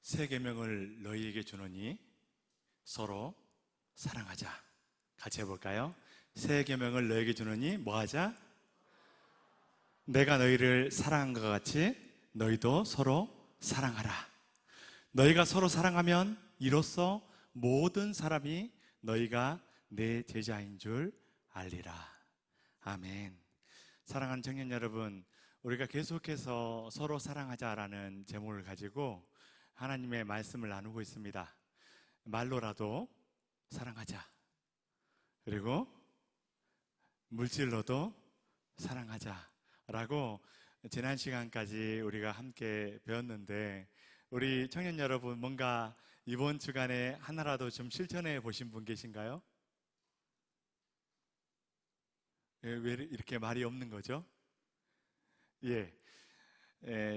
새 계명을 너희에게 주노니 서로 사랑하자. 같이 해볼까요? 새 계명을 너희에게 주노니 뭐하자? 내가 너희를 사랑한 것 같이 너희도 서로 사랑하라. 너희가 서로 사랑하면 이로써 모든 사람이 너희가 내 제자인 줄 알리라. 아멘. 사랑하는 청년 여러분, 우리가 계속해서 서로 사랑하자라는 제목을 가지고 하나님의 말씀을 나누고 있습니다. 말로라도 사랑하자. 그리고 물질로도 사랑하자라고 지난 시간까지 우리가 함께 배웠는데, 우리 청년 여러분 뭔가 이번 주간에 하나라도 좀 실천해 보신 분 계신가요? 왜 이렇게 말이 없는 거죠?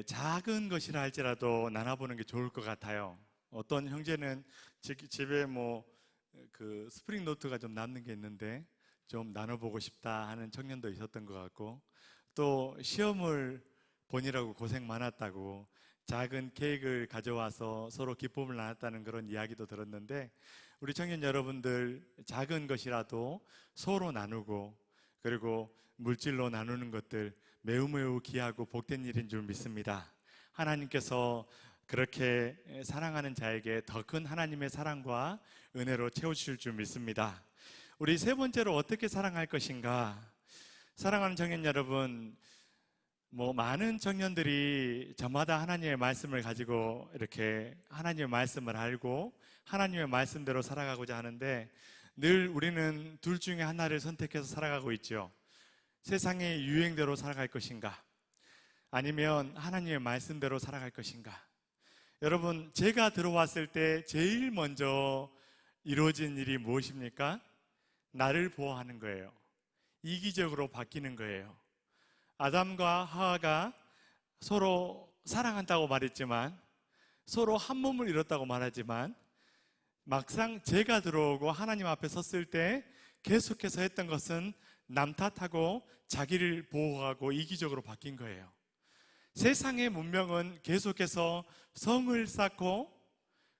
작은 것이라 할지라도 나눠보는 게 좋을 것 같아요. 어떤 형제는 집에 그 스프링 노트가 좀 남는 게 있는데 좀 나눠보고 싶다 하는 청년도 있었던 것 같고, 또 시험을 보느라고 고생 많았다고 작은 케이크를 가져와서 서로 기쁨을 나눴다는 그런 이야기도 들었는데, 우리 청년 여러분들 작은 것이라도 서로 나누고 그리고 물질로 나누는 것들 매우 귀하고 복된 일인 줄 믿습니다. 하나님께서 그렇게 사랑하는 자에게 더 큰 하나님의 사랑과 은혜로 채워주실 줄 믿습니다. 우리 세 번째로 어떻게 사랑할 것인가? 사랑하는 청년 여러분, 많은 청년들이 저마다 하나님의 말씀을 가지고 이렇게 하나님의 말씀을 알고 하나님의 말씀대로 살아가고자 하는데, 늘 우리는 둘 중에 하나를 선택해서 살아가고 있죠. 세상의 유행대로 살아갈 것인가, 아니면 하나님의 말씀대로 살아갈 것인가. 여러분, 제가 들어왔을 때 제일 먼저 이루어진 일이 무엇입니까? 나를 보호하는 거예요. 이기적으로 바뀌는 거예요. 아담과 하와가 서로 사랑한다고 말했지만, 서로 한 몸을 이뤘다고 말하지만, 막상 제가 들어오고 하나님 앞에 섰을 때 계속해서 했던 것은 남 탓하고 자기를 보호하고 이기적으로 바뀐 거예요. 세상의 문명은 계속해서 성을 쌓고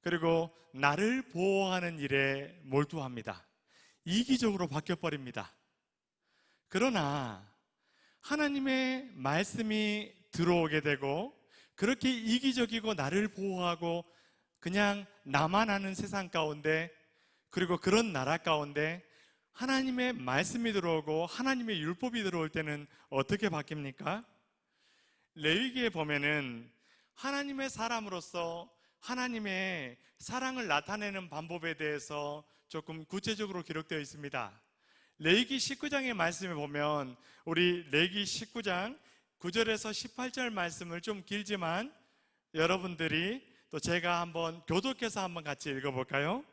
그리고 나를 보호하는 일에 몰두합니다. 이기적으로 바뀌어버립니다. 그러나 하나님의 말씀이 들어오게 되고, 그렇게 이기적이고 나를 보호하고 그냥 나만 아는 세상 가운데, 그리고 그런 나라 가운데 하나님의 말씀이 들어오고 하나님의 율법이 들어올 때는 어떻게 바뀝니까? 레위기에 보면은 하나님의 사람으로서 하나님의 사랑을 나타내는 방법에 대해서 조금 구체적으로 기록되어 있습니다. 레위기 19장의 말씀에 보면, 우리 레위기 19장 9절에서 18절 말씀을 좀 길지만 여러분들이 또 제가 한번 교독해서 한번 같이 읽어볼까요?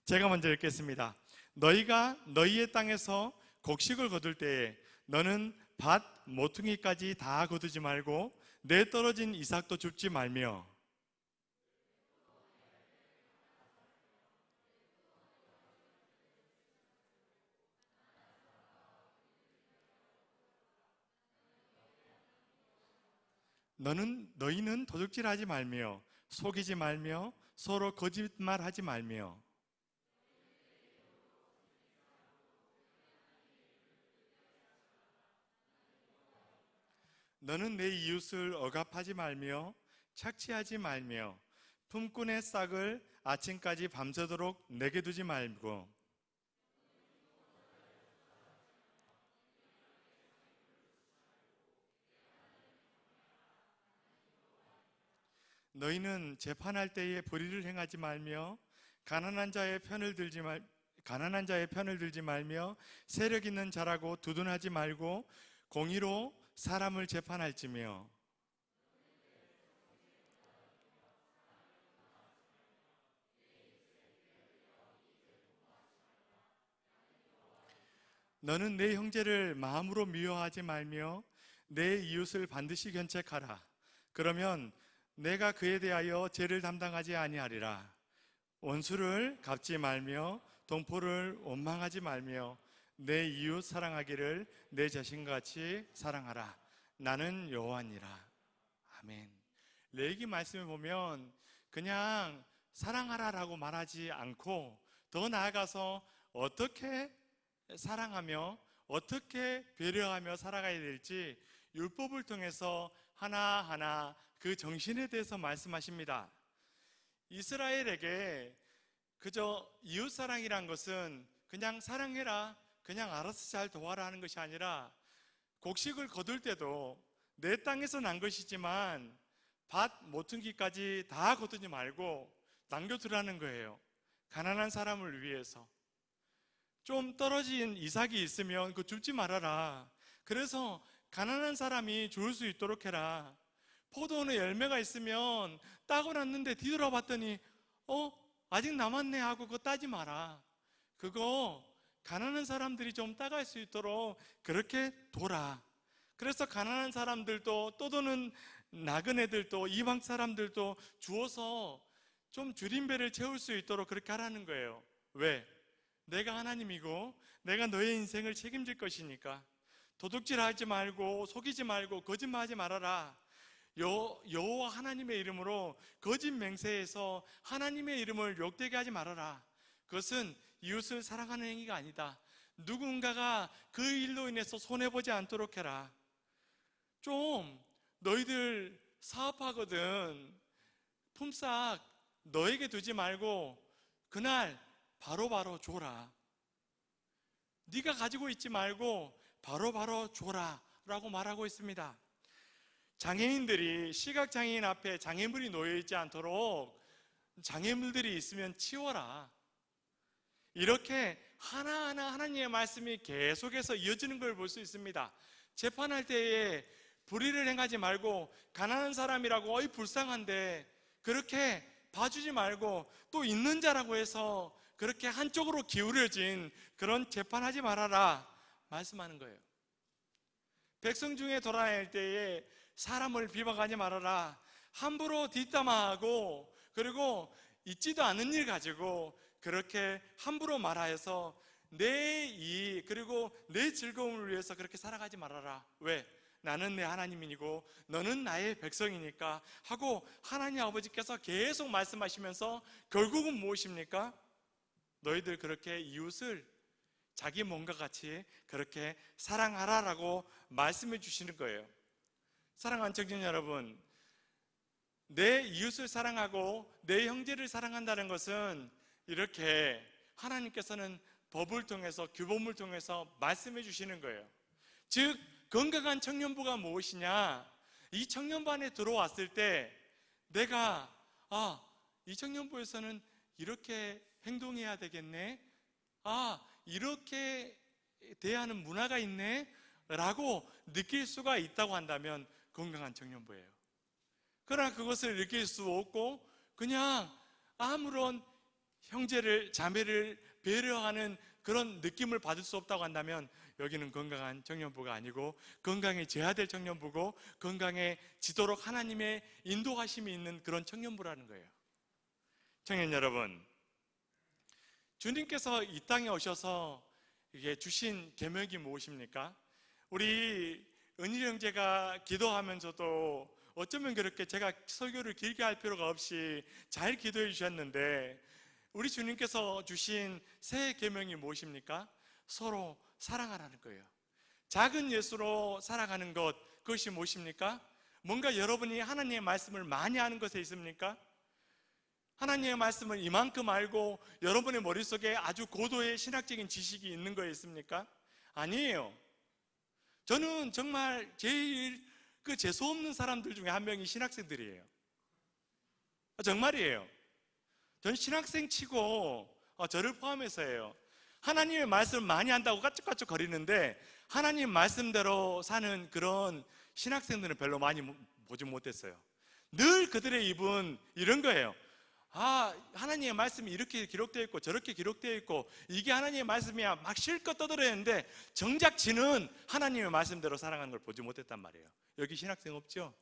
제가 먼저 읽겠습니다. 너희가 너희의 땅에서 곡식을 거둘 때에 너는 밭 모퉁이까지 다 거두지 말고 내 떨어진 이삭도 줍지 말며, 너희는 도둑질하지 말며 속이지 말며 서로 거짓말하지 말며, 너는 내 이웃을 억압하지 말며 착취하지 말며 품꾼의 싹을 아침까지 밤새도록 내게 두지 말고, 너희는 재판할 때에 불의를 행하지 말며 가난한 자의 편을 들지 말며 세력 있는 자라고 두둔하지 말고 공의로 사람을 재판할지며, 너는 내 형제를 마음으로 미워하지 말며 내 이웃을 반드시 견책하라. 그러면 내가 그에 대하여 죄를 담당하지 아니하리라. 원수를 갚지 말며 동포를 원망하지 말며 내 이웃 사랑하기를 내 자신같이 사랑하라. 나는 여호와니라. 아멘. 레위기 말씀을 보면 그냥 사랑하라라고 말하지 않고 더 나아가서 어떻게 사랑하며 어떻게 배려하며 살아가야 될지 율법을 통해서 하나하나 그 정신에 대해서 말씀하십니다. 이스라엘에게 그저 이웃사랑이란 것은 그냥 사랑해라, 그냥 알아서 잘 도와라 하는 것이 아니라 곡식을 거둘 때도 내 땅에서 난 것이지만 밭 모퉁이까지 다 거두지 말고 남겨두라는 거예요. 가난한 사람을 위해서. 좀 떨어진 이삭이 있으면 그거 줍지 말아라. 그래서 가난한 사람이 좋을 수 있도록 해라. 포도원에 열매가 있으면 따고 났는데 뒤돌아봤더니 아직 남았네 하고 그거 따지 마라. 그거 가난한 사람들이 좀 따갈 수 있도록 그렇게 둬라. 그래서 가난한 사람들도 떠도는 나그네들도 이방 사람들도 주어서 좀 줄임배를 채울 수 있도록 그렇게 하라는 거예요. 왜? 내가 하나님이고 내가 너의 인생을 책임질 것이니까. 도둑질하지 말고 속이지 말고 거짓말하지 말아라. 여호와 하나님의 이름으로 거짓 맹세해서 하나님의 이름을 욕되게 하지 말아라. 그것은 이웃을 사랑하는 행위가 아니다. 누군가가 그 일로 인해서 손해보지 않도록 해라. 좀 너희들 사업하거든 품삯 너에게 두지 말고 그날 바로바로 줘라. 네가 가지고 있지 말고 바로바로 줘라 라고 말하고 있습니다. 장애인들이 시각장애인 앞에 장애물이 놓여있지 않도록 장애물들이 있으면 치워라. 이렇게 하나하나 하나님의 말씀이 계속해서 이어지는 걸 볼 수 있습니다. 재판할 때에 불의를 행하지 말고 가난한 사람이라고 어이 불쌍한데 그렇게 봐주지 말고 또 있는 자라고 해서 그렇게 한쪽으로 기울여진 그런 재판하지 말아라 말씀하는 거예요. 백성 중에 돌아다닐 때에 사람을 비방하지 말아라. 함부로 뒷담화하고 그리고 있지도 않은 일 가지고 그렇게 함부로 말하여서 내 이익 그리고 내 즐거움을 위해서 그렇게 살아가지 말아라. 왜? 나는 내 하나님이고 너는 나의 백성이니까 하고 하나님 아버지께서 계속 말씀하시면서 결국은 무엇입니까? 너희들 그렇게 이웃을 자기 몸과 같이 그렇게 사랑하라라고 말씀해 주시는 거예요. 사랑하는 청년 여러분, 내 이웃을 사랑하고 내 형제를 사랑한다는 것은 이렇게 하나님께서는 법을 통해서 규범을 통해서 말씀해 주시는 거예요. 즉 건강한 청년부가 무엇이냐? 이 청년부 안에 들어왔을 때 내가 이 청년부에서는 이렇게 행동해야 되겠네, 이렇게 대하는 문화가 있네 라고 느낄 수가 있다고 한다면 건강한 청년부예요. 그러나 그것을 느낄 수 없고 그냥 아무런 형제를 자매를 배려하는 그런 느낌을 받을 수 없다고 한다면 여기는 건강한 청년부가 아니고 건강해져야 될 청년부고 건강해지도록 하나님의 인도하심이 있는 그런 청년부라는 거예요. 청년 여러분, 주님께서 이 땅에 오셔서 이게 주신 계명이 무엇입니까? 우리 은일 형제가 기도하면서도 어쩌면 그렇게 제가 설교를 길게 할 필요가 없이 잘 기도해 주셨는데 우리 주님께서 주신 새 계명이 무엇입니까? 서로 사랑하라는 거예요. 작은 예수로 살아가는 것, 그것이 무엇입니까? 뭔가 여러분이 하나님의 말씀을 많이 아는 것에 있습니까? 하나님의 말씀을 이만큼 알고 여러분의 머릿속에 아주 고도의 신학적인 지식이 있는 거에 있습니까? 아니에요. 저는 정말 제일 재수 없는 사람들 중에 한 명이 신학생들이에요. 정말이에요. 전 신학생 치고 저를 포함해서예요. 하나님의 말씀을 많이 한다고 까쭉까쭉 거리는데 하나님 말씀대로 사는 그런 신학생들은 별로 많이 보지 못했어요. 늘 그들의 입은 이런 거예요. 하나님의 말씀이 이렇게 기록되어 있고 저렇게 기록되어 있고 이게 하나님의 말씀이야 막 실컷 떠들었는데 정작 지는 하나님의 말씀대로 살아가는 걸 보지 못했단 말이에요. 여기 신학생 없죠?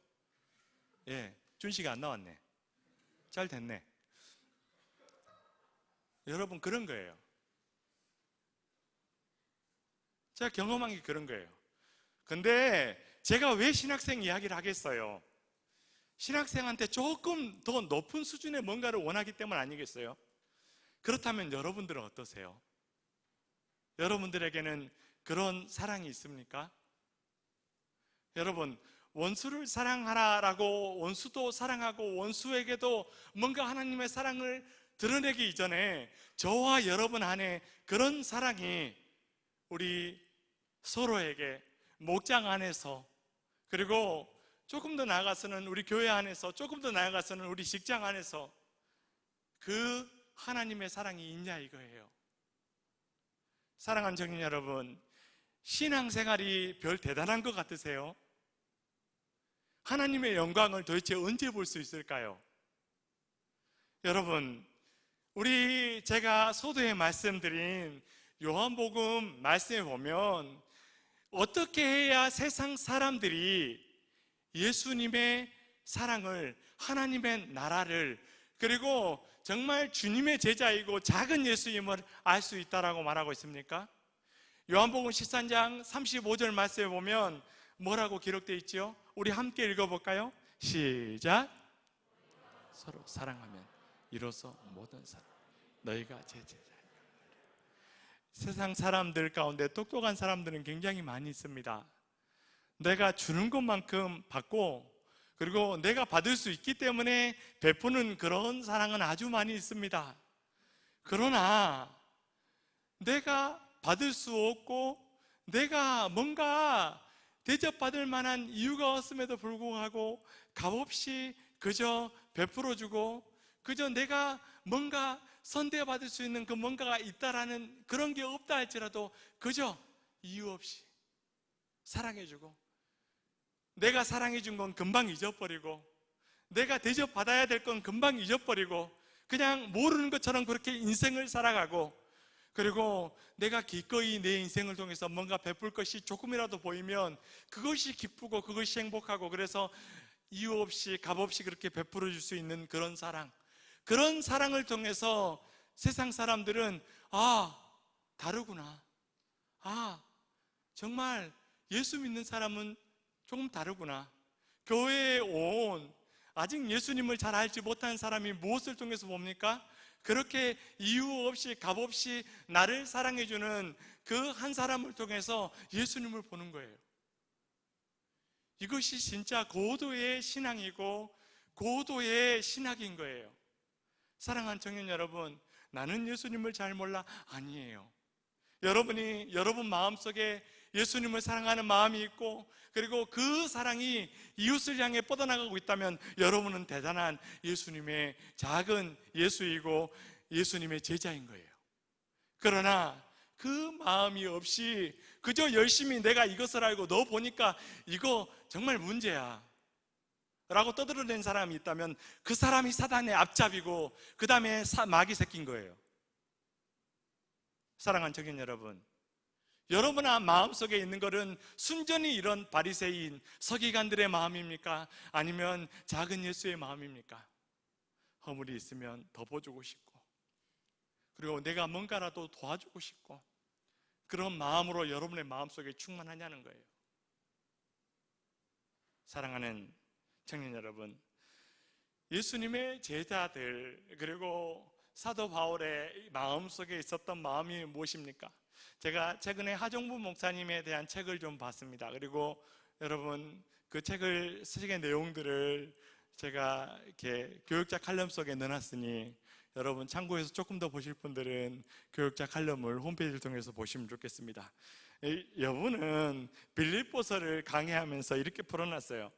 예, 준식이 안 나왔네. 잘 됐네. 여러분 그런 거예요. 제가 경험한 게 그런 거예요. 근데 제가 왜 신학생 이야기를 하겠어요? 신학생한테 조금 더 높은 수준의 뭔가를 원하기 때문 아니겠어요? 그렇다면 여러분들은 어떠세요? 여러분들에게는 그런 사랑이 있습니까? 여러분, 원수를 사랑하라라고 원수도 사랑하고 원수에게도 뭔가 하나님의 사랑을 드러내기 이전에 저와 여러분 안에 그런 사랑이 우리 서로에게 목장 안에서, 그리고 조금 더 나아가서는 우리 교회 안에서, 조금 더 나아가서는 우리 직장 안에서 그 하나님의 사랑이 있냐 이거예요. 사랑하는 청년 여러분, 신앙생활이 별 대단한 것 같으세요? 하나님의 영광을 도대체 언제 볼 수 있을까요? 여러분, 제가 소도에 말씀드린 요한복음 말씀에 보면 어떻게 해야 세상 사람들이 예수님의 사랑을, 하나님의 나라를, 그리고 정말 주님의 제자이고 작은 예수님을 알 수 있다라고 말하고 있습니까? 요한복음 13장 35절 말씀에 보면 뭐라고 기록되어 있죠? 우리 함께 읽어볼까요? 시작. 서로 사랑하면 이로써 모든 사람 너희가 제 제자야. 세상 사람들 가운데 똑똑한 사람들은 굉장히 많이 있습니다. 내가 주는 것만큼 받고, 그리고 내가 받을 수 있기 때문에 베푸는 그런 사랑은 아주 많이 있습니다. 그러나 내가 받을 수 없고 내가 뭔가 대접받을 만한 이유가 없음에도 불구하고 값없이 그저 베풀어주고, 그저 내가 뭔가 선대받을 수 있는 그 뭔가가 있다라는 그런 게 없다 할지라도 그저 이유 없이 사랑해주고, 내가 사랑해준 건 금방 잊어버리고, 내가 대접받아야 될 건 금방 잊어버리고, 그냥 모르는 것처럼 그렇게 인생을 살아가고, 그리고 내가 기꺼이 내 인생을 통해서 뭔가 베풀 것이 조금이라도 보이면 그것이 기쁘고 그것이 행복하고, 그래서 이유 없이 값없이 그렇게 베풀어 줄 수 있는 그런 사랑, 그런 사랑을 통해서 세상 사람들은 다르구나, 정말 예수 믿는 사람은 조금 다르구나, 교회에 온 아직 예수님을 잘 알지 못한 사람이 무엇을 통해서 봅니까? 그렇게 이유 없이 값없이 나를 사랑해주는 그 한 사람을 통해서 예수님을 보는 거예요. 이것이 진짜 고도의 신앙이고 고도의 신학인 거예요. 사랑하는 청년 여러분, 나는 예수님을 잘 몰라? 아니에요. 여러분이 여러분 마음속에 예수님을 사랑하는 마음이 있고, 그리고 그 사랑이 이웃을 향해 뻗어나가고 있다면 여러분은 대단한 예수님의 작은 예수이고 예수님의 제자인 거예요. 그러나 그 마음이 없이 그저 열심히 내가 이것을 알고 너 보니까 이거 정말 문제야 라고 떠들어댄 사람이 있다면 그 사람이 사단의 앞잡이고 그 다음에 마귀 새끼인 거예요. 사랑하는 청년 여러분, 여러분 마음속에 있는 것은 순전히 이런 바리새인 서기관들의 마음입니까? 아니면 작은 예수의 마음입니까? 허물이 있으면 덮어주고 싶고, 그리고 내가 뭔가라도 도와주고 싶고, 그런 마음으로 여러분의 마음속에 충만하냐는 거예요. 사랑하는 청년 여러분, 예수님의 제자들, 그리고 사도 바울의 마음속에 있었던 마음이 무엇입니까? 제가 최근에 하정부 목사님에 대한 책을 좀 봤습니다. 그리고 여러분 그 책을 쓰신 내용들을 제가 이렇게 교육자 칼럼 속에 넣어놨으니 여러분 참고해서 조금 더 보실 분들은 교육자 칼럼을 홈페이지를 통해서 보시면 좋겠습니다. 여분은 빌립보서를 강의하면서 이렇게 풀어놨어요.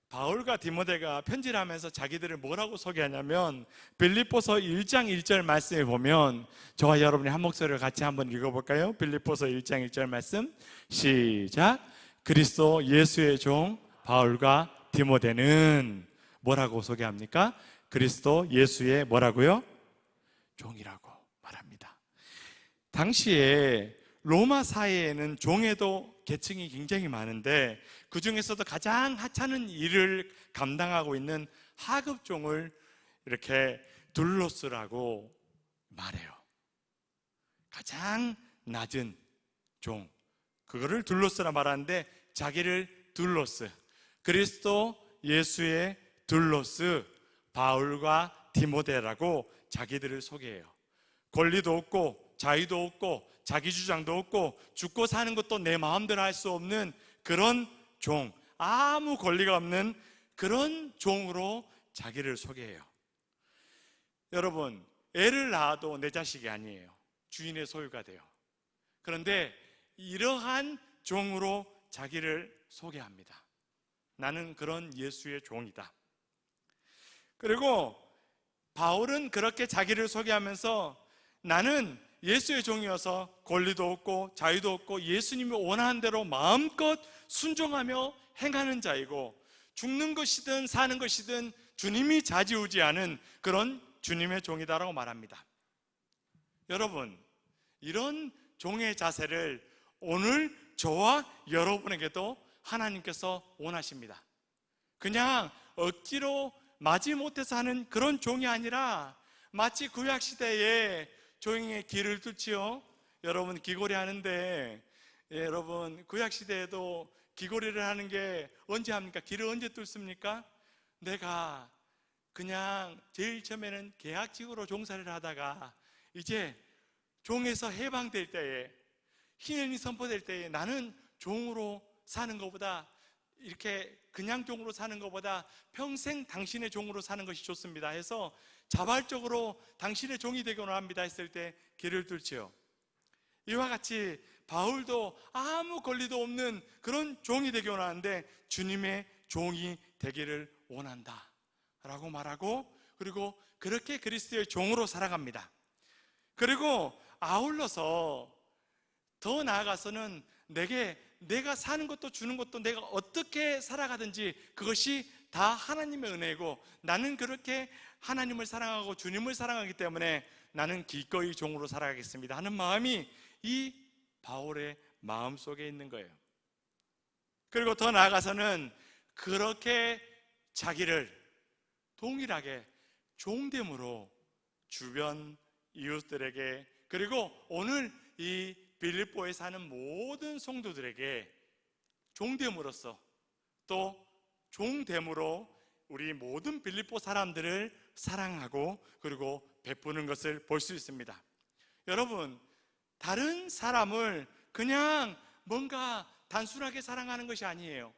바울과 디모데가 편지를 하면서 자기들을 뭐라고 소개하냐면, 빌립보서 1장 1절 말씀에 보면 저와 여러분이 한 목소리를 같이 한번 읽어볼까요? 빌립보서 1장 1절 말씀 시작. 그리스도 예수의 종 바울과 디모데는 뭐라고 소개합니까? 그리스도 예수의 뭐라고요? 종이라고 말합니다. 당시에 로마 사회에는 종에도 계층이 굉장히 많은데 그 중에서도 가장 하찮은 일을 감당하고 있는 하급종을 이렇게 둘로스라고 말해요. 가장 낮은 종, 그거를 둘로스라 말하는데 자기를 둘로스, 그리스도 예수의 들로스, 바울과 디모데라고 자기들을 소개해요. 권리도 없고 자유도 없고 자기 주장도 없고 죽고 사는 것도 내 마음대로 할 수 없는 그런 종, 아무 권리가 없는 그런 종으로 자기를 소개해요. 여러분, 애를 낳아도 내 자식이 아니에요. 주인의 소유가 돼요. 그런데 이러한 종으로 자기를 소개합니다. 나는 그런 예수의 종이다. 그리고 바울은 그렇게 자기를 소개하면서 나는 예수의 종이어서 권리도 없고 자유도 없고 예수님이 원하는 대로 마음껏 순종하며 행하는 자이고, 죽는 것이든 사는 것이든 주님이 좌지우지하는 그런 주님의 종이다라고 말합니다. 여러분, 이런 종의 자세를 오늘 저와 여러분에게도 하나님께서 원하십니다. 그냥 억지로 마지못해서 하는 그런 종이 아니라 마치 구약시대에 종의 길을 뚫지요. 여러분 귀고리 하는데, 여러분 구약시대에도 귀고리를 하는 게 언제 합니까? 길을 언제 뚫습니까? 내가 그냥 제일 처음에는 계약직으로 종사를 하다가 이제 종에서 해방될 때에, 희년이 선포될 때에 나는 종으로 사는 것보다, 이렇게 그냥 종으로 사는 것보다 평생 당신의 종으로 사는 것이 좋습니다 해서 자발적으로 당신의 종이 되기 원합니다 했을 때 길을 뚫지요. 이와 같이 바울도 아무 권리도 없는 그런 종이 되기 원하는데 주님의 종이 되기를 원한다 라고 말하고, 그리고 그렇게 그리스도의 종으로 살아갑니다. 그리고 아울러서 더 나아가서는 내가 사는 것도 주는 것도 내가 어떻게 살아가든지 그것이 다 하나님의 은혜고, 나는 그렇게 하나님을 사랑하고 주님을 사랑하기 때문에 나는 기꺼이 종으로 살아가겠습니다 하는 마음이 이 바울의 마음 속에 있는 거예요. 그리고 더 나아가서는 그렇게 자기를 동일하게 종됨으로 주변 이웃들에게, 그리고 오늘 이 빌립보에 사는 모든 성도들에게 종됨으로써, 또 종됨으로 우리 모든 빌립보 사람들을 사랑하고 그리고 베푸는 것을 볼 수 있습니다. 여러분, 다른 사람을 그냥 뭔가 단순하게 사랑하는 것이 아니에요.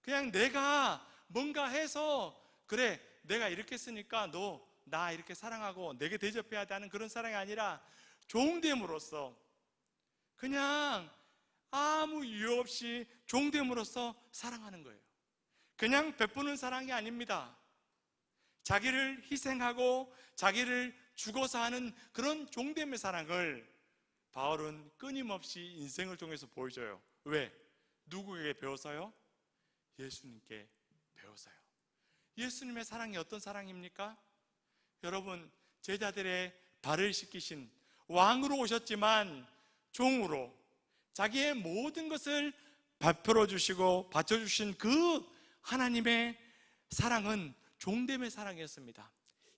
그냥 내가 뭔가 해서, 그래 내가 이렇게 했으니까 너 나 이렇게 사랑하고 내게 대접해야 되는 그런 사랑이 아니라 종됨으로써, 그냥 아무 이유 없이 종됨으로써 사랑하는 거예요. 그냥 베푸는 사랑이 아닙니다. 자기를 희생하고 자기를 죽어서 하는 그런 종됨의 사랑을 바울은 끊임없이 인생을 통해서 보여줘요. 왜? 누구에게 배워서요? 예수님께 배워서요. 예수님의 사랑이 어떤 사랑입니까? 여러분, 제자들의 발을 씻기신, 왕으로 오셨지만 종으로 자기의 모든 것을 베풀어 주시고 바쳐주신 그 하나님의 사랑은 종됨의 사랑이었습니다.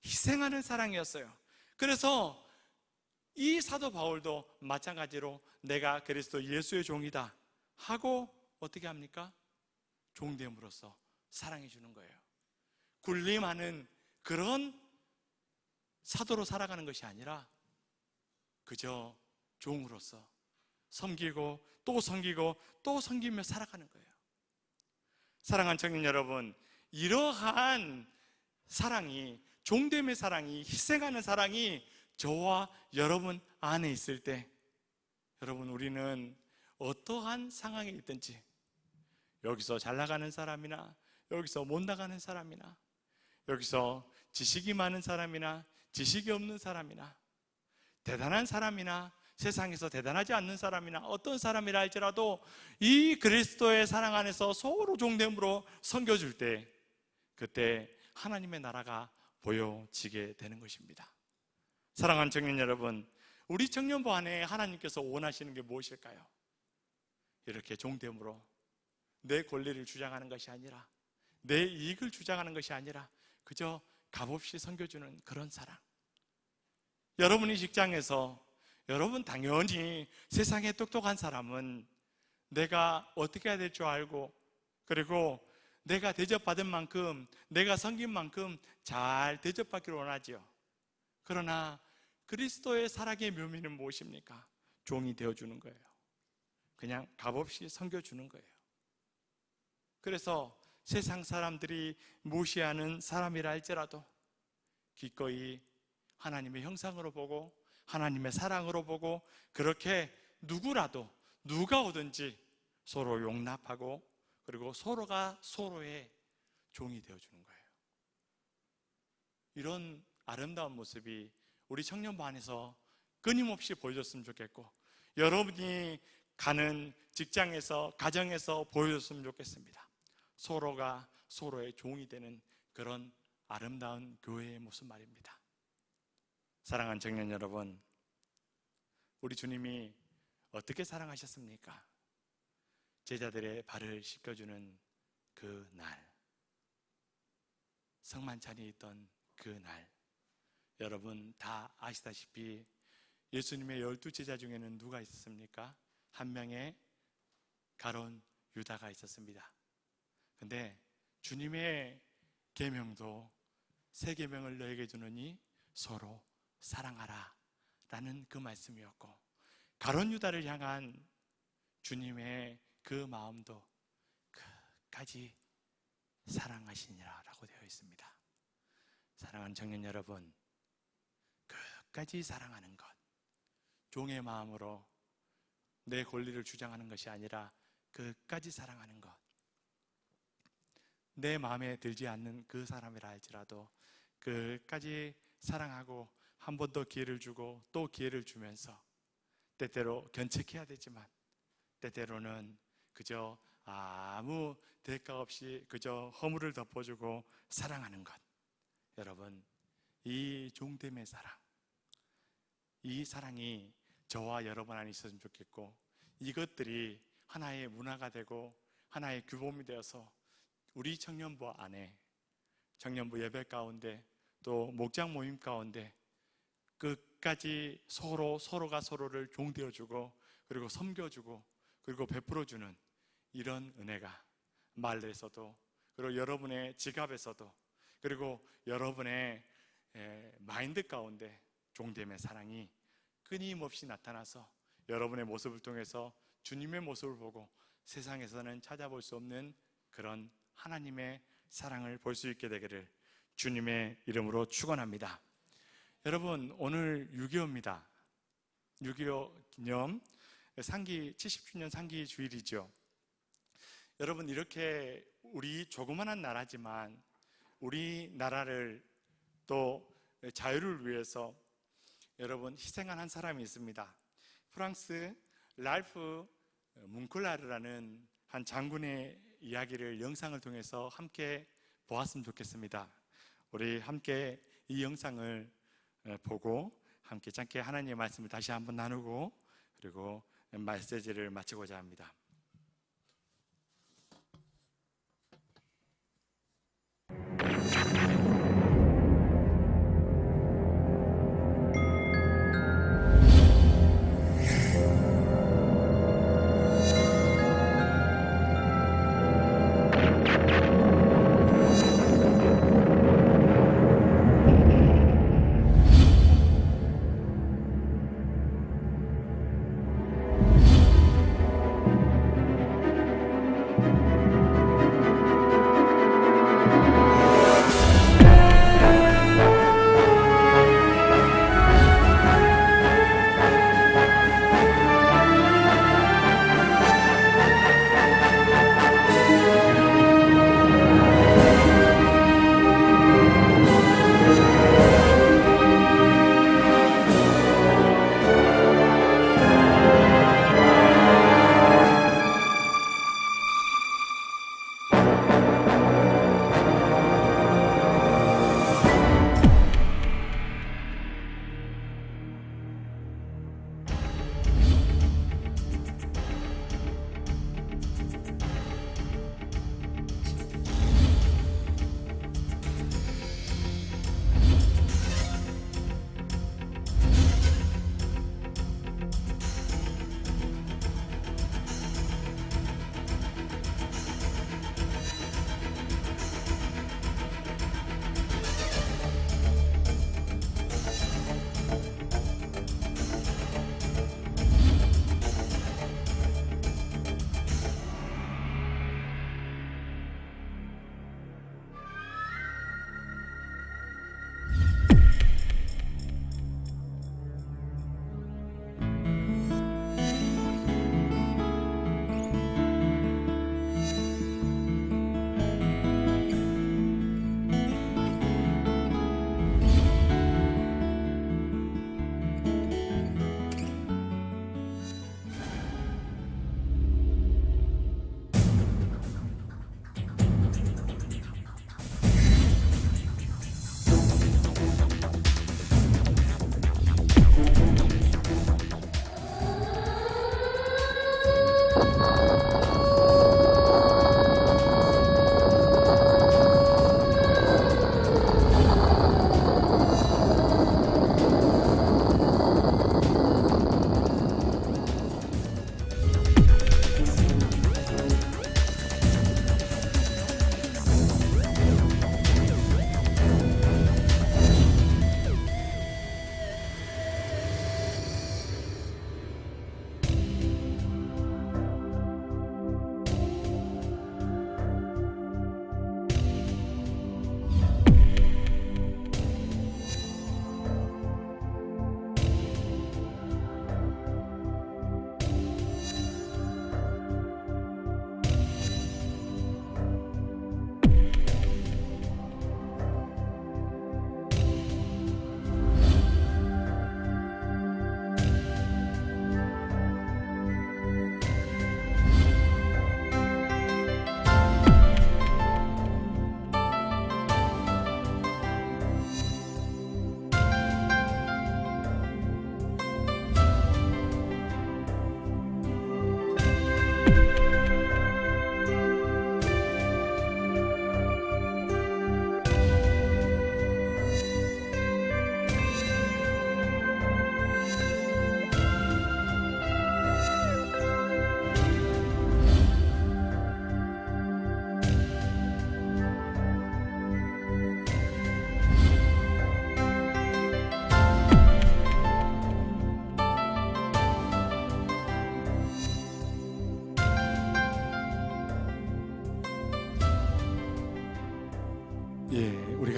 희생하는 사랑이었어요. 그래서 이 사도 바울도 마찬가지로 내가 그리스도 예수의 종이다 하고 어떻게 합니까? 종됨으로써 사랑해 주는 거예요. 군림하는 그런 사도로 살아가는 것이 아니라 그저 종으로서 섬기고 또 섬기고 또 섬기며 살아가는 거예요. 사랑하는 청년 여러분, 이러한 사랑이, 종됨의 사랑이, 희생하는 사랑이 저와 여러분 안에 있을 때, 여러분 우리는 어떠한 상황에 있든지, 여기서 잘 나가는 사람이나 여기서 못 나가는 사람이나, 여기서 지식이 많은 사람이나 지식이 없는 사람이나, 대단한 사람이나 세상에서 대단하지 않는 사람이나 어떤 사람이라 할지라도 이 그리스도의 사랑 안에서 서로 종됨으로 섬겨줄 때, 그때 하나님의 나라가 보여지게 되는 것입니다. 사랑하는 청년 여러분, 우리 청년부 안에 하나님께서 원하시는 게 무엇일까요? 이렇게 종됨으로 내 권리를 주장하는 것이 아니라, 내 이익을 주장하는 것이 아니라 그저 값없이 섬겨주는 그런 사랑. 여러분이 직장에서, 여러분 당연히 세상에 똑똑한 사람은 내가 어떻게 해야 될 줄 알고, 그리고 내가 대접받은 만큼, 내가 섬긴 만큼 잘 대접받기를 원하지요. 그러나 그리스도의 사랑의 묘미는 무엇입니까? 종이 되어주는 거예요. 그냥 값없이 섬겨주는 거예요. 그래서 세상 사람들이 무시하는 사람이라 할지라도 기꺼이 하나님의 형상으로 보고 하나님의 사랑으로 보고 그렇게 누구라도 누가 오든지 서로 용납하고 그리고 서로가 서로의 종이 되어주는 거예요. 이런 아름다운 모습이 우리 청년부 안에서 끊임없이 보여줬으면 좋겠고 여러분이 가는 직장에서 가정에서 보여줬으면 좋겠습니다. 서로가 서로의 종이 되는 그런 아름다운 교회의 모습 말입니다. 사랑하는 청년 여러분, 우리 주님이 어떻게 사랑하셨습니까? 제자들의 발을 씻겨주는 그 날, 성만찬이 있던 그 날, 여러분 다 아시다시피 예수님의 12제자 중에는 누가 있었습니까? 한 명의 가룟 유다가 있었습니다. 근데 주님의 계명도 새 계명을 너에게 주노니 서로 사랑하라 라는 그 말씀이었고, 가룟 유다를 향한 주님의 그 마음도 끝까지 사랑하시니라 라고 되어 있습니다. 사랑하는 청년 여러분, 끝까지 사랑하는 것, 종의 마음으로 내 권리를 주장하는 것이 아니라 끝까지 사랑하는 것, 내 마음에 들지 않는 그 사람이라 할지라도 끝까지 사랑하고 한 번 더 기회를 주고 또 기회를 주면서 때때로 견책해야 되지만 때때로는 그저 아무 대가 없이 그저 허물을 덮어주고 사랑하는 것, 여러분 이 종됨의 사랑, 이 사랑이 저와 여러분 안에 있었으면 좋겠고 이것들이 하나의 문화가 되고 하나의 규범이 되어서 우리 청년부 안에 청년부 예배 가운데 또 목장 모임 가운데 끝까지 서로가 서로를 종되어주고 그리고 섬겨주고 그리고 베풀어주는 이런 은혜가 말에서도 그리고 여러분의 지갑에서도 그리고 여러분의 마인드 가운데 종됨의 사랑이 끊임없이 나타나서 여러분의 모습을 통해서 주님의 모습을 보고 세상에서는 찾아볼 수 없는 그런 하나님의 사랑을 볼 수 있게 되기를 주님의 이름으로 축원합니다. 여러분 오늘 6.25입니다. 6.25 기념 상기 70주년 상기 주일이죠. 여러분 이렇게 우리 조그만한 나라지만 우리나라를 또 자유를 위해서 여러분 희생한 한 사람이 있습니다. 프랑스 랄프 뭉클라르라는 한 장군의 이야기를 영상을 통해서 함께 보았으면 좋겠습니다. 우리 함께 이 영상을 보고 함께 짧게 하나님의 말씀을 다시 한번 나누고 그리고 메시지를 마치고자 합니다.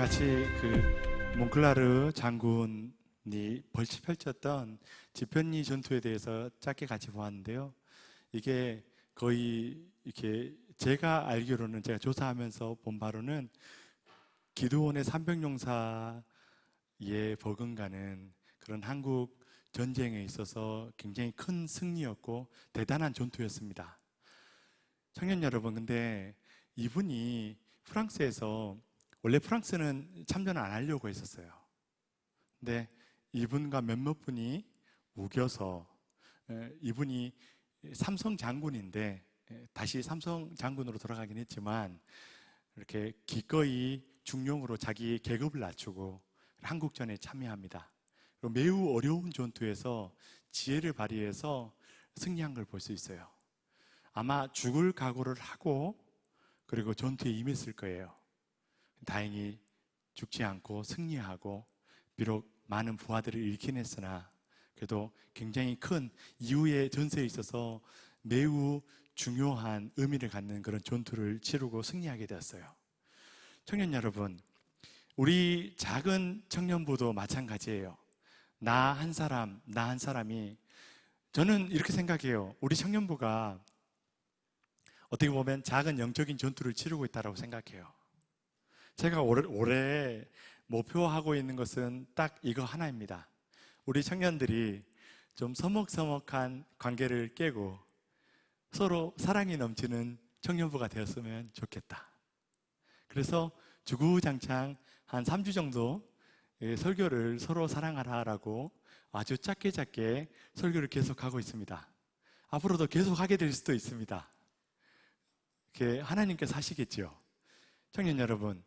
마치 그 몽클라르 장군이 벌집 펼쳤던 지편리 전투에 대해서 짧게 같이 보았는데요. 이게 거의 이렇게 제가 알기로는, 제가 조사하면서 본 바로는 기드온의 300용사에 버금가는 그런 한국 전쟁에 있어서 굉장히 큰 승리였고 대단한 전투였습니다. 청년 여러분, 근데 이분이 프랑스에서, 원래 프랑스는 참전을 안 하려고 했었어요. 근데 이분과 몇몇 분이 우겨서, 이분이 삼성 장군인데 다시 삼성 장군으로 돌아가긴 했지만 이렇게 기꺼이 중용으로 자기 계급을 낮추고 한국전에 참여합니다. 그리고 매우 어려운 전투에서 지혜를 발휘해서 승리한 걸 볼 수 있어요. 아마 죽을 각오를 하고 그리고 전투에 임했을 거예요. 다행히 죽지 않고 승리하고 비록 많은 부하들을 잃긴 했으나 그래도 굉장히 큰 이후의 전세에 있어서 매우 중요한 의미를 갖는 그런 전투를 치르고 승리하게 되었어요. 청년 여러분, 우리 작은 청년부도 마찬가지예요. 나 한 사람이, 저는 이렇게 생각해요. 우리 청년부가 어떻게 보면 작은 영적인 전투를 치르고 있다고 생각해요. 제가 올해 목표하고 있는 것은 딱 이거 하나입니다. 우리 청년들이 좀 서먹서먹한 관계를 깨고 서로 사랑이 넘치는 청년부가 되었으면 좋겠다. 그래서 주구장창 한 3주 정도 설교를 서로 사랑하라라고 아주 짧게 설교를 계속하고 있습니다. 앞으로도 계속하게 될 수도 있습니다. 하나님께서 하시겠죠. 청년 여러분,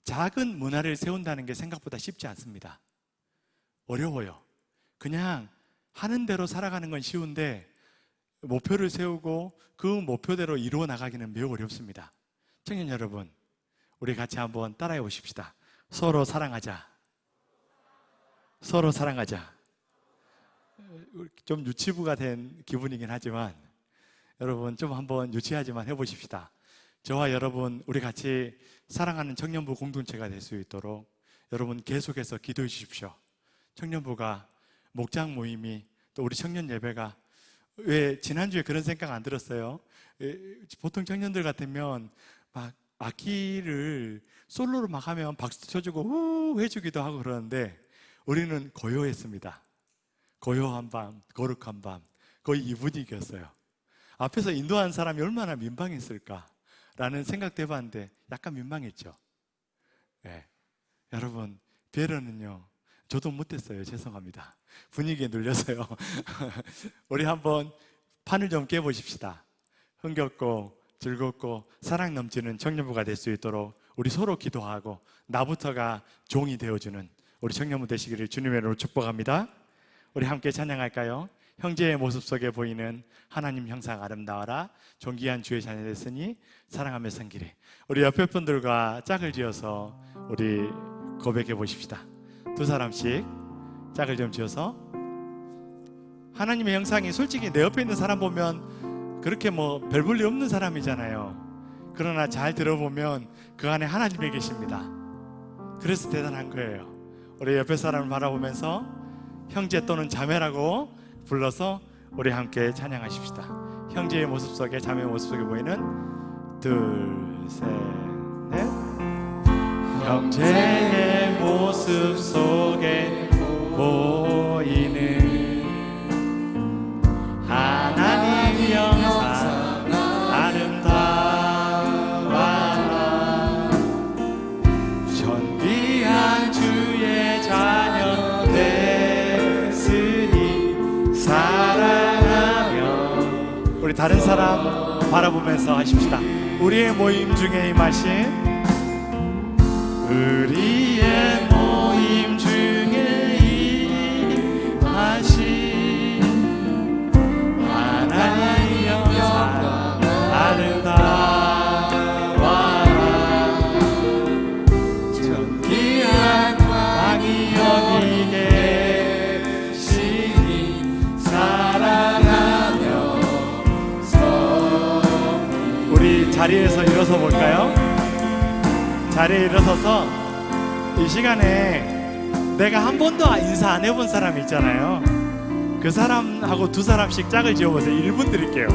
작은 문화를 세운다는 게 생각보다 쉽지 않습니다. 어려워요. 그냥 하는 대로 살아가는 건 쉬운데 목표를 세우고 그 목표대로 이루어 나가기는 매우 어렵습니다. 청년 여러분, 우리 같이 한번 따라해 보십시다. 서로 사랑하자. 서로 사랑하자. 좀 유치부가 된 기분이긴 하지만 여러분 좀 한번 유치하지만 해보십시다. 저와 여러분, 우리 같이 사랑하는 청년부 공동체가 될 수 있도록 여러분 계속해서 기도해 주십시오. 청년부가, 목장 모임이, 또 우리 청년 예배가, 왜 지난주에 그런 생각 안 들었어요? 보통 청년들 같으면 막 악기를 솔로로 막 하면 박수 쳐주고 우 해주기도 하고 그러는데 우리는 고요했습니다. 고요한 밤, 거룩한 밤, 거의 이 분위기였어요. 앞에서 인도하는 사람이 얼마나 민망했을까 라는 생각도 해봤는데 약간 민망했죠. 네. 여러분, 배려는요, 저도 못했어요. 죄송합니다. 분위기에 눌려서요. 우리 한번 판을 좀 깨보십시다. 흥겹고 즐겁고 사랑 넘치는 청년부가 될 수 있도록 우리 서로 기도하고 나부터가 종이 되어주는 우리 청년부 되시기를 주님의 이름으로 축복합니다. 우리 함께 찬양할까요? 형제의 모습 속에 보이는 하나님 형상 아름다워라. 존귀한 주의 자녀 됐으니 사랑하며 섬기리. 우리 옆에 분들과 짝을 지어서 우리 고백해 보십시다. 두 사람씩 짝을 좀 지어서. 하나님의 형상이 솔직히 내 옆에 있는 사람 보면 그렇게 뭐 별 볼 일 없는 사람이잖아요. 그러나 잘 들어보면 그 안에 하나님이 계십니다. 그래서 대단한 거예요. 우리 옆에 사람을 바라보면서 형제 또는 자매라고 불러서 우리 함께 찬양하십시다. 형제의 모습 속에, 자매의 모습 속에 보이는 둘, 셋, 넷. 형제의 모습 속에 보이는 하나님 형상 아름다워라. 존귀한 주의 자녀 됐으니 사랑하며. 우리 다른 사람 바라보면서 하십시다. 우리의 모임 중에 임하신, 우리의 모임 중에 임하신 하나님 형상 아름다워라. 존귀한 왕이 여기 계시니 사랑하며 섬기리. 우리 자리에서 일어서 볼까요? 자리에 일어서서 이 시간에 내가 한 번도 인사 안 해본 사람 있잖아요. 그 사람하고 두 사람씩 짝을 지어보세요. 1분 드릴게요.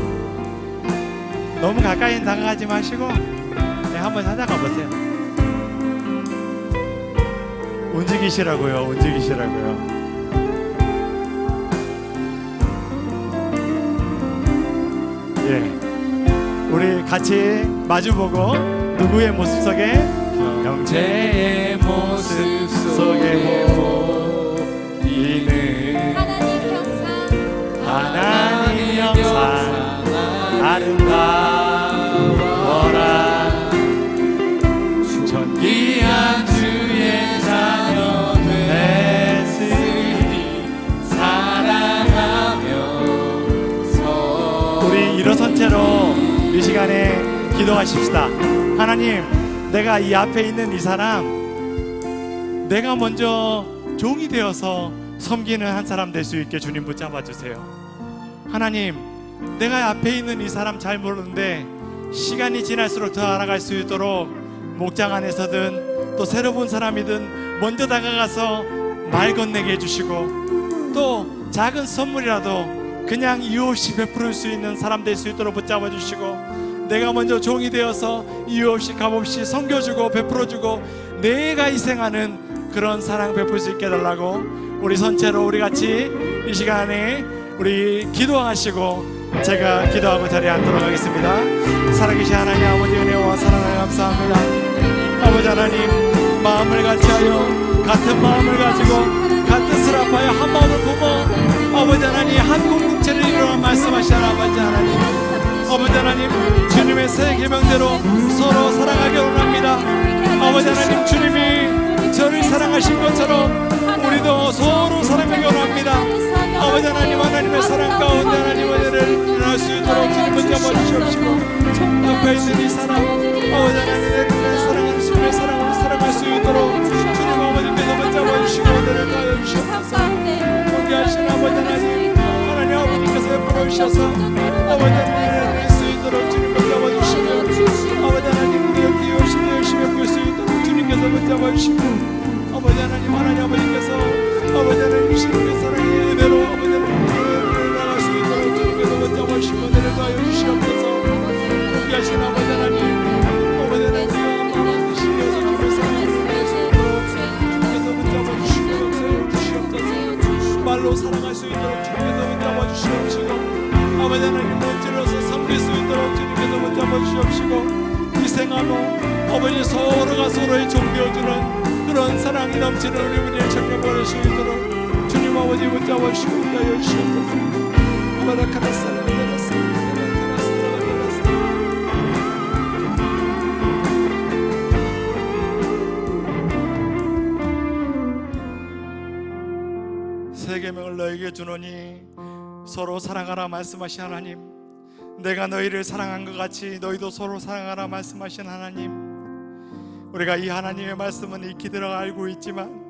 너무 가까이 다가가지 마시고 한번 찾아가 보세요. 움직이시라고요. 움직이시라고요. 우리 같이 마주보고 누구의 모습 속에? 형제의 모습 속에 보이는 하나님 형상 아름다워라. 존귀한 주의 자녀 됐으니 사랑하면서. 우리 일어선 채로 이 시간에 기도하십시다. 하나님, 내가 이 앞에 있는 이 사람, 내가 먼저 종이 되어서 섬기는 한 사람 될 수 있게 주님 붙잡아 주세요. 하나님, 내가 앞에 있는 이 사람 잘 모르는데 시간이 지날수록 더 알아갈 수 있도록 목장 안에서든 또 새로 본 사람이든 먼저 다가가서 말 건네게 해주시고, 또 작은 선물이라도 그냥 이유 없이 베풀 수 있는 사람 될 수 있도록 붙잡아 주시고, 내가 먼저 종이 되어서 이유 없이 값없이 섬겨주고 베풀어주고 내가 희생하는 그런 사랑 베풀 수 있게 해달라고 우리 전체로 우리 같이 이 시간에 우리 기도하시고 제가 기도하고 자리에 앉도록 하겠습니다. 살아계신 하나님 아버지, 은혜와 사랑을 감사합니다. 아버지 하나님, 마음을 같이하여 같은 마음을 가지고 같은 뜻을 합하여 한 마음을 품어 아버지 하나님 한 공동체를 이루어 말씀하시는 아버지 하나님, 아버지 하나님, 주님의 새 계명대로 서로 사랑하기를 원합니다. 아버지 하나님, 주님이 저를 사랑하신 것처럼 우리도 서로 사랑하기를 원합니다. 아버지 하나님, 하나님의 사랑 가운데 하나님 은혜를 일어날 수 있도록 주님 먼저 잡아주시옵시고, 앞에 있는 이 사람 아버지 하나님, 내 사랑하는 주님의 사랑으로 사랑할 수 있도록 주님 아버지께서 먼저 잡아주시고 은혜를 가하여 주시옵소서. 존귀하신 아버지 하나님, 하나님 아버지께서 베풀어 주셔서 아버지 하나님 수 있도록 주님 먼저 잡아주시고, 아버지 하나님 우리 여기 열심히 베풀 수 있도록 주님께서 먼저 잡아주시고, 아버지 하나님, 하나님 아버지께서 아버지 하나님 주님의 사랑의 은혜로 아버지 하나님 나갈 수 있도록 주님께서 먼저 잡아주시고 은혜를 가하여 주시옵소서. 존귀하신 아버지 하나님, 아버지 하나님 마음을 드시면서 주님의 사랑을 나갈 수 있도록 주님께서 먼저 잡아주시고 역사해 주시옵소서. 말로 사랑할 수 있도록 주님께서 먼저 잡아주시옵시고, 아버지 하나님 멋지로서 섬길 수 있도록 주님께서 먼저 잡아주시옵시고, 희생하고 아버지 서로가 서로의 존경해주는 그런 사랑이 넘치는 우리 분의 청년 보낼 수 있도록 주님 아버지 먼저 잡아주시고 인도하여 주시옵소서. 새 계명을 너에게 주노니 서로 사랑하라 말씀하신 하나님, 내가 너희를 사랑한 것 같이 너희도 서로 사랑하라 말씀하신 하나님, 우리가 이 하나님의 말씀은 익히 들어 알고 있지만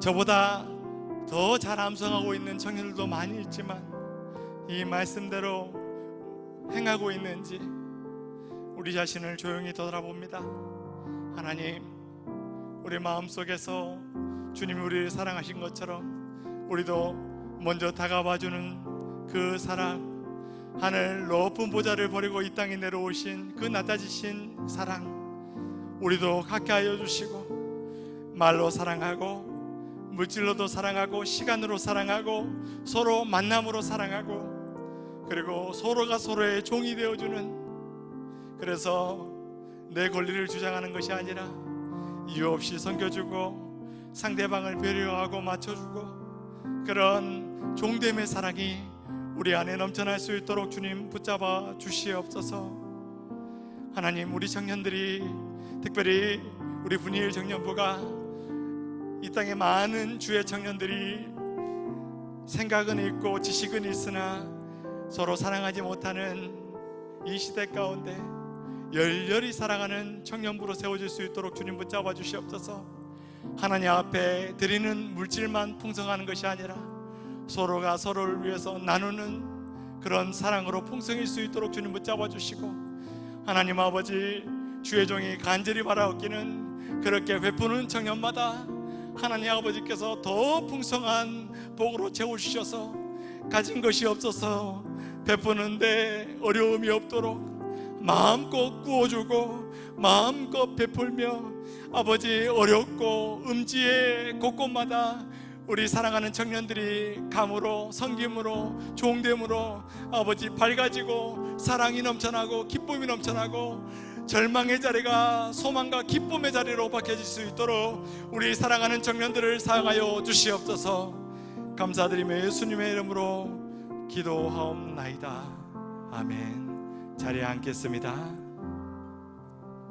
저보다 더 잘 암송하고 있는 청년들도 많이 있지만 이 말씀대로 행하고 있는지 우리 자신을 조용히 돌아봅니다. 하나님, 우리 마음속에서 주님이 우리를 사랑하신 것처럼 우리도 먼저 다가와주는 그 사랑, 하늘 높은 보좌를 버리고 이 땅에 내려오신 그 낮아지신 사랑 우리도 갖게 하여 주시고, 말로 사랑하고 물질로도 사랑하고 시간으로 사랑하고 서로 만남으로 사랑하고, 그리고 서로가 서로의 종이 되어주는, 그래서 내 권리를 주장하는 것이 아니라 이유 없이 섬겨주고 상대방을 배려하고 맞춰주고 그런 종됨의 사랑이 우리 안에 넘쳐날 수 있도록 주님 붙잡아 주시옵소서. 하나님, 우리 청년들이, 특별히 우리 분이엘 청년부가 이 땅에 많은 주의 청년들이 생각은 있고 지식은 있으나 서로 사랑하지 못하는 이 시대 가운데 열렬히 사랑하는 청년부로 세워질 수 있도록 주님 붙잡아 주시옵소서. 하나님 앞에 드리는 물질만 풍성하는 것이 아니라 서로가 서로를 위해서 나누는 그런 사랑으로 풍성일 수 있도록 주님 붙잡아 주시고, 하나님 아버지, 주의 종이 간절히 바라옵기는 그렇게 베푸는 청년마다 하나님 아버지께서 더 풍성한 복으로 채워주셔서 가진 것이 없어서 베푸는데 어려움이 없도록 마음껏 구워주고 마음껏 베풀며 아버지 어렵고 음지의 곳곳마다 우리 사랑하는 청년들이 감으로 섬김으로 종됨으로 아버지 밝아지고 사랑이 넘쳐나고 기쁨이 넘쳐나고 절망의 자리가 소망과 기쁨의 자리로 바뀌어질 수 있도록 우리 사랑하는 청년들을 사용하여 주시옵소서. 감사드리며 예수님의 이름으로 기도하옵나이다. 아멘. 자리에 앉겠습니다.